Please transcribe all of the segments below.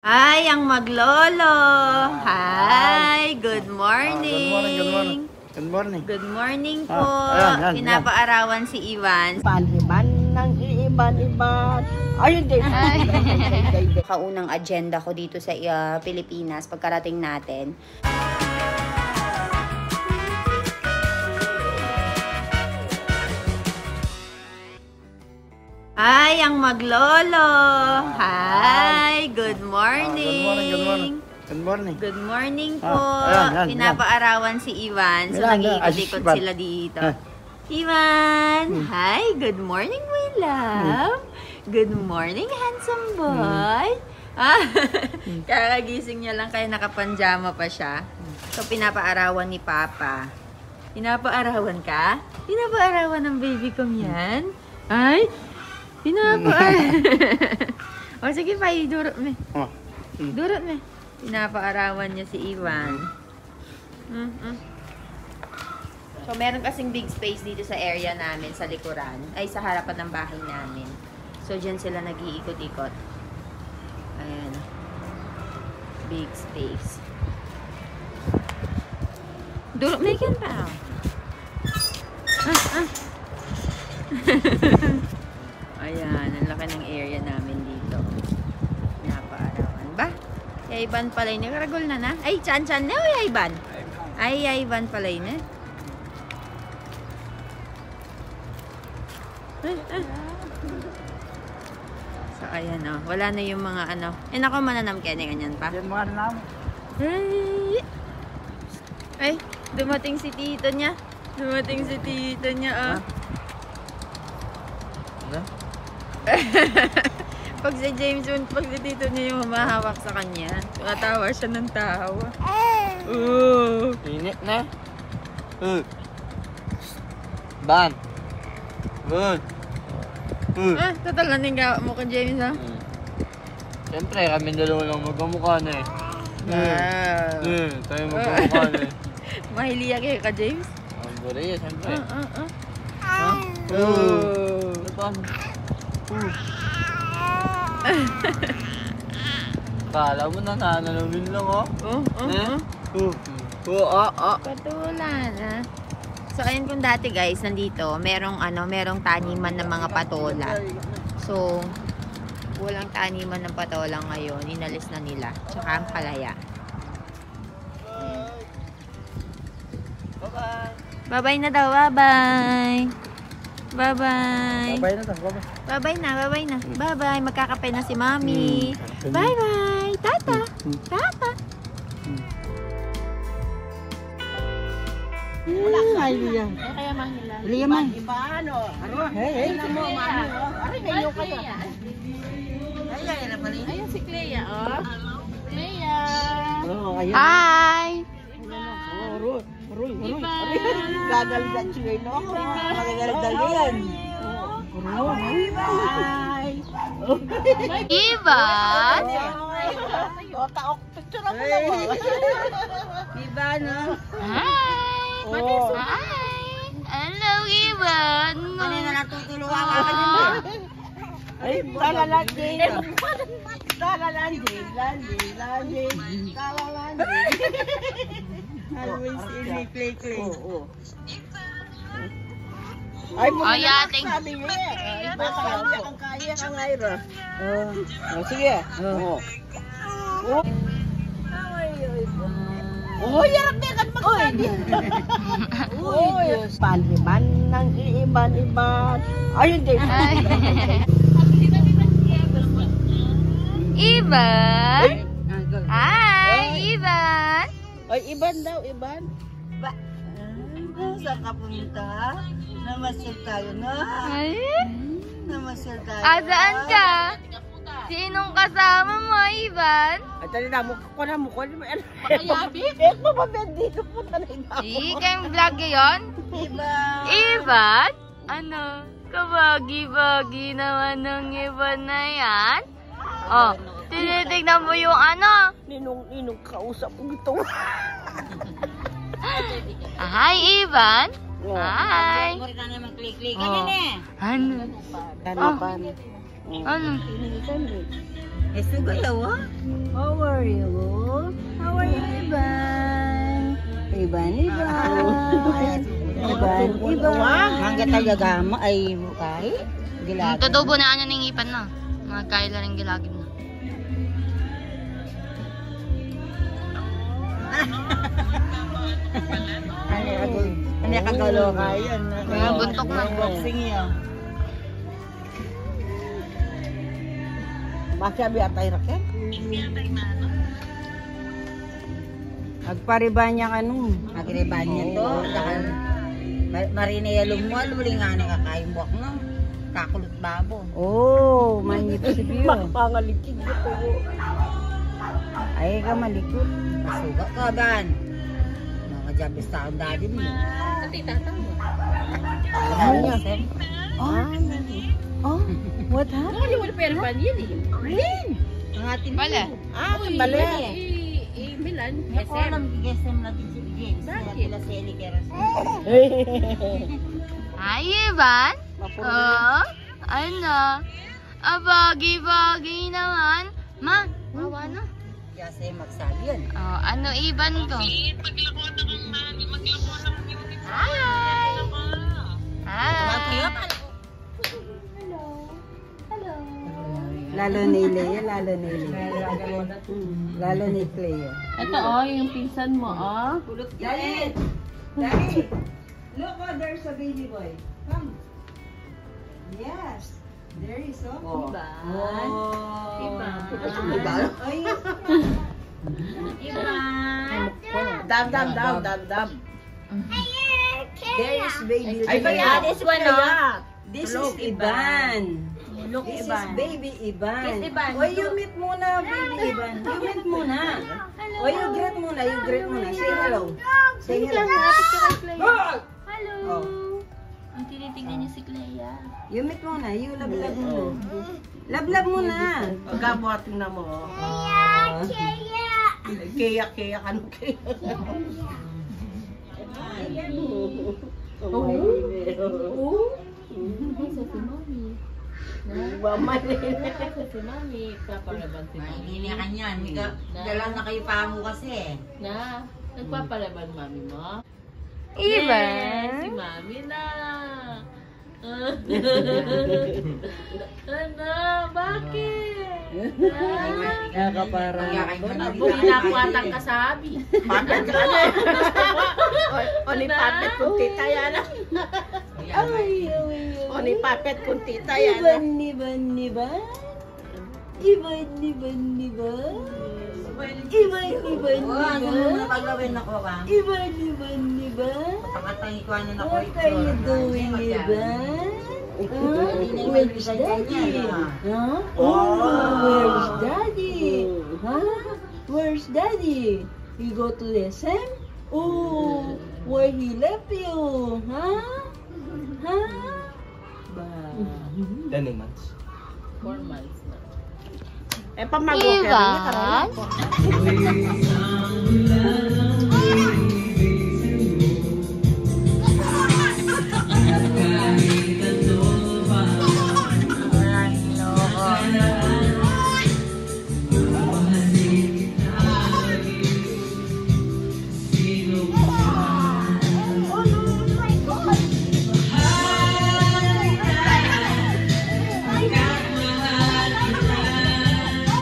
Ay, ang maglolo. Hi, good morning. Good morning. Good morning po. Ayan. Pinapaarawan si Ivan. Iban ng iban-iban. Ayun din. Kaunang agenda ko dito sa Pilipinas pagkarating natin. Ay, ang maglolo. Hi, good morning. Good morning. Good morning po. Ayan. Pinapaarawan si Ivan. So, nag-iikot-ikot sila dito. Ivan! Hi! Good morning, my love! Good morning, handsome boy! Kakagising niya lang kaya nakapanjama pa siya. So, pinapaarawan ni Papa. Pinapaarawan ka? Pinapaarawan ng baby kong yan? Ay! O, sige pa, idurot me. Durot me. Pinapaarawan niya si Ivan. So, meron kasing big space dito sa area namin, sa likuran. Ay, sa harapan ng bahay namin. So, dyan sila nag-iikot-ikot. Ayan. Big space. Durot me yan pa. Ayan, ang laki ng area namin dito. Pinapaarawan ba? Ivan pala yun. Karagol na na. Ay, chan-chan na. Ay, Ivan. Ay, Ivan pala yun. So, ayan o. Wala na yung mga ano. Ako mananam kaya ganyan pa. Yan mga nanam. Ay, dumating si tito niya. Dumating si tito niya, oh. Pag si James, pag si tito niya yung humahawak sa kanya, tawa siya ng tawa. Init na. Ban. Good. Tatalanin ka mo kay James, ha? Siyempre, kami dalawa lang magkamukha na eh. Tayo magkamukha na eh. Mahiliya kayo ka, James? Ang bari, siyempre. Kala mo na nananawin lang, oh. Patulan, ha? So, ayun kung dati, guys, nandito, merong taniman ng mga patola. So, walang taniman ng patola ngayon. Inalis na nila. Tsaka ang palaya. Bye-bye na daw. Bye-bye. Bye-bye. Babay na tayo. Bye-bye na. Bye-bye na. Bye-bye. Magkakape na si Mami. Bye-bye. Tata. Tata. Ay, Liya. Kaya mahila. Liya man. Iban, oh. Hey. mo, mami, oh. Aray, kayo kayo. Ayun si Clea, oh. Clea. Ayun. Hi! Roy. Gagalit siya, no? Magagalit yan. Hi! Ivan! Taok, picture ako lang mo. Ivan, oh. Hi! Hi! Hello, Ivan! Kanina natutulungan ka kanina. Ay, talalan din. Talalan din. Always in play. Ay, yating. sabi niya eh. Basta ang kaya ang Ira. Sige. Yarap na kan magsabi. Paniban ng iban-iban. Ayun din. Ivan! Hi, Ivan! Ay, Iban daw, Iban. Saan ka pumunta? Namasyal tayo na. Ay? Namasyal tayo. Saan ka? Sinong kasama mo, Ivan? Ay, tali na, mukha na. Makayabit? Eh, mababed dito po talay na. Kayong vlog yun? Iban. Ivan? Ano? Kabagi-bagi naman ng Ivan na yan? Oh, tinitignan mo yung ano? Ninong kausap ko ito. Hi, Ivan. Hi. Ano? Tanapan. Ano? Sugayaw ah. How are you? How are you, Iban? Iban. Hanggat tagagama ay mukay. Gilagan. Tutubo na ano ng ipan na. Mga kaila rin gilagin na. Ano kagaloka yun? Buntok na. Boxing yun. Bakit atay raket? Agpariban niya kanong. Agriban niya to. Marinaya lumual, wali nga na kakaimbok no. Kakulot babo. Oh, manito si Bio. Mapangalikid ito. Ay ka malikot. Masuga ka ban. Mga jabis taon daddy mo. Ati tatang mo. Oh, what happened? Ano yung pera pa niya eh? Rin! Ang ating Bala. bala. Milan, Ako SM. alam, SM natin si James. Bakit? Sila si Eli Keras. Hi, Ivan. Oh, ano? Abagi-bagi naman. Ma, bawa na. Kaya sa'yo magsabi yan. Oh, ano Ivan ko? Hi! Hi! Lalo ni Lea, lalo ni Lea. Lalo ni Clea. Ito oh, yung pinsan mo oh. Daddy! Daddy! Look, oh, there's a baby boy. Come. Yes. There is, oh. Iban. Iban. Ay. Iban. Dab. There is baby. Ay, Lea. this one oh. This is Iban. Look, This Iban. is baby Iban. Yes, Iban. Oy, you meet muna, baby Iban. You meet muna. Oy, you greet muna. You greet muna. Say hello. Say hello. Hello. Oh. Ang tinitingnan niyo si Clea. You meet muna. You love muna. Love muna. Pagkabuhating na mo. Kaya ka no kaya. Sa si Mami. Mamay. Sa si Mami. Papalaban si Mami. Hindi na kanyan. Dala na kayo pa mo kasi. Na, nagpapalaban Mami mo? Ivan. Si Mami na. Ano? Bakit? Nakaparang. Pinakuatang kasabi. Papet ka na. Oni papet kung tita yan. Oni papet kung tita yan. Iban. Pagawin ako ba? Iban. Pagkatangi ko ano na ko. What are you doing, Iban? Where's Daddy? Huh? Where's Daddy? Huh? Where's Daddy? You go to the SM? Oh, where he left you? Huh? Ba? 10 months. 4 months na. Eh, pamago ka rin. Ivan.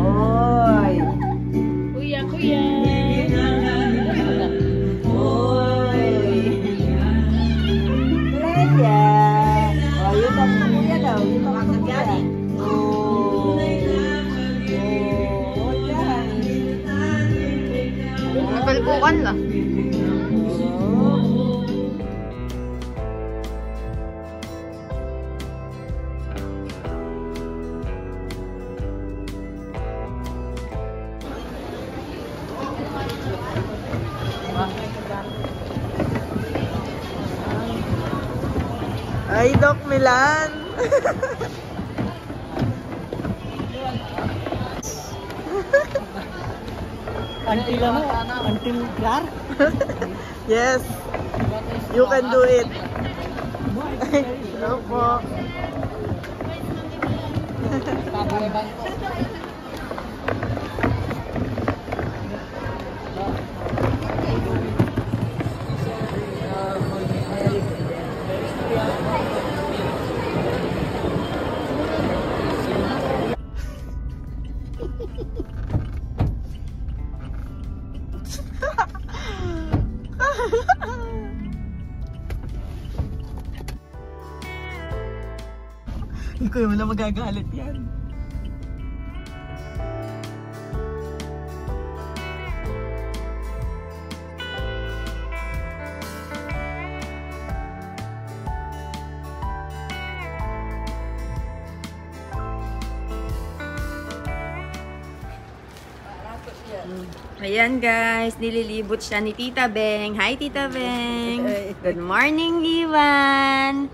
Oy! Kuya. Oy! Clea! Oh, yun ang kuya daw. Yun ang kuya. Oh! Oh, yan. Napalpukan lang. Ay, Doc Milan! Until ano? Until Clark? Yes! You can do it! Opo! ko yun, wala magagalit yan. Ayan guys, nililibot siya ni Tita Beng. Hi Tita Beng! Good morning, Ivan!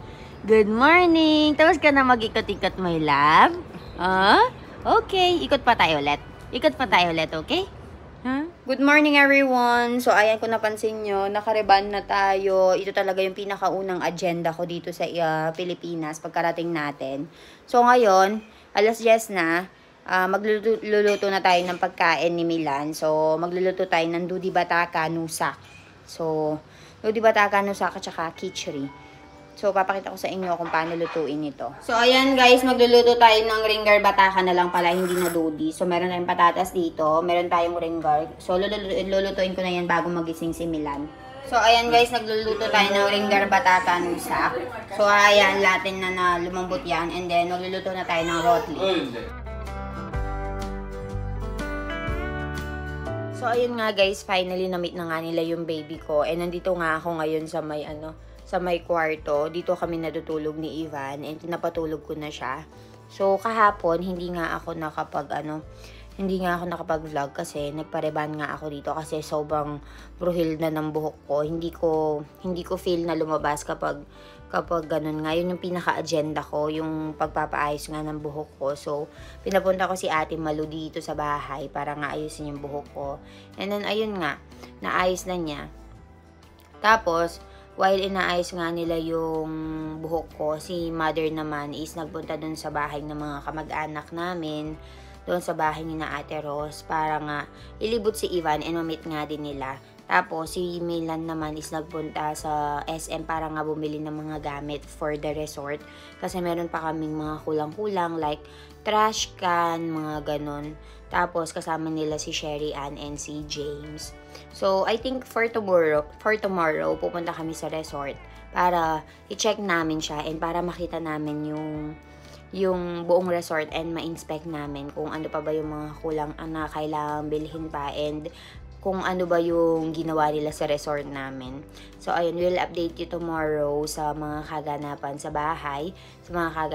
Good morning! Tapos ka na mag-ikot-ikot, my love? Okay, ikot pa tayo ulit. Ikot pa tayo ulit, okay? Good morning everyone! So ayan, kung napansin nyo, nakareban na tayo. Ito talaga yung pinakaunang agenda ko dito sa Pilipinas pagkarating natin. So ngayon, alas 10 na. Magluluto na tayo ng pagkain ni Milan. So, magluluto tayo ng Dudi Bataka Nusak. So, Dudi Bataka Nusak at saka Khichdi. So, papakita ko sa inyo kung paano lutuin ito. So, ayan guys, magluluto tayo ng Ringar Bataka na lang pala, hindi na Dudi. So, meron tayong patatas dito. Meron tayong Ringar. So, lulutuin ko na yan bago magising si Milan. So, ayan guys, nagluluto tayo ng Ringar Bataka Nusak. So, ayan, latin na lumambot yan. And then, magluluto na tayo ng rotli. So, ayun nga guys, finally na-meet na nga nila yung baby ko. And nandito nga ako ngayon sa may kwarto. Dito kami natutulog ni Ivan and pinapatulog ko na siya. So, kahapon, hindi nga ako nakapag-vlog kasi nagpareban nga ako dito kasi sobrang bruhil na ng buhok ko. Hindi ko feel na lumabas kapag ganun nga. Yun yung pinaka-agenda ko, yung pagpapaayos nga ng buhok ko. So, pinapunta ko si Ate Malu dito sa bahay para nga ayusin yung buhok ko. And then, ayun nga, naayos na niya. Tapos, while inaayos nga nila yung buhok ko, si mother naman is nagpunta dun sa bahay ng mga kamag-anak namin, doon sa bahay ni na Ate Rose, para nga ilibot si Ivan and mamit nga din nila. Tapos, si Milan naman is nagpunta sa SM para nga bumili ng mga gamit for the resort. Kasi meron pa kaming mga kulang-kulang like trash can, mga ganon. Tapos, kasama nila si Sherry Ann and si James. So, I think for tomorrow, pupunta kami sa resort para i-check namin siya and para makita namin yung buong resort and ma-inspect namin kung ano pa ba yung mga kulang na kailangang bilhin pa and kung ano ba yung ginawa nila sa resort namin. So, ayun, we'll update you tomorrow sa mga kaganapan sa bahay, sa mga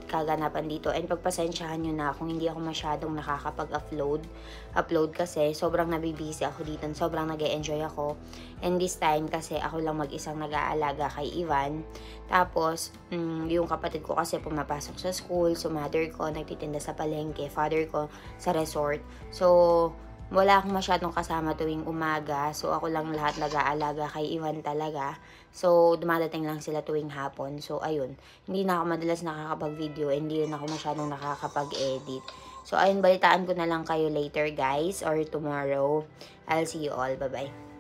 kaganapan dito. And pagpasensyahan nyo na kung hindi ako masyadong nakakapag-upload kasi sobrang nabibisi ako dito. Sobrang nag-e-enjoy ako. And this time kasi ako lang mag-isang nag-aalaga kay Ivan. Tapos, yung kapatid ko kasi pumapasok sa school. So, mother ko nagtitinda sa palengke. Father ko sa resort. So, wala akong masyadong kasama tuwing umaga. So, ako lang lahat nag-aalaga kay Ivan talaga. So, dumadating lang sila tuwing hapon. So, ayun. Hindi na ako madalas nakakapag-video. Hindi rin ako masyadong nakakapag-edit. So, ayun. Balitaan ko na lang kayo later, guys. Or tomorrow. I'll see you all. Bye-bye.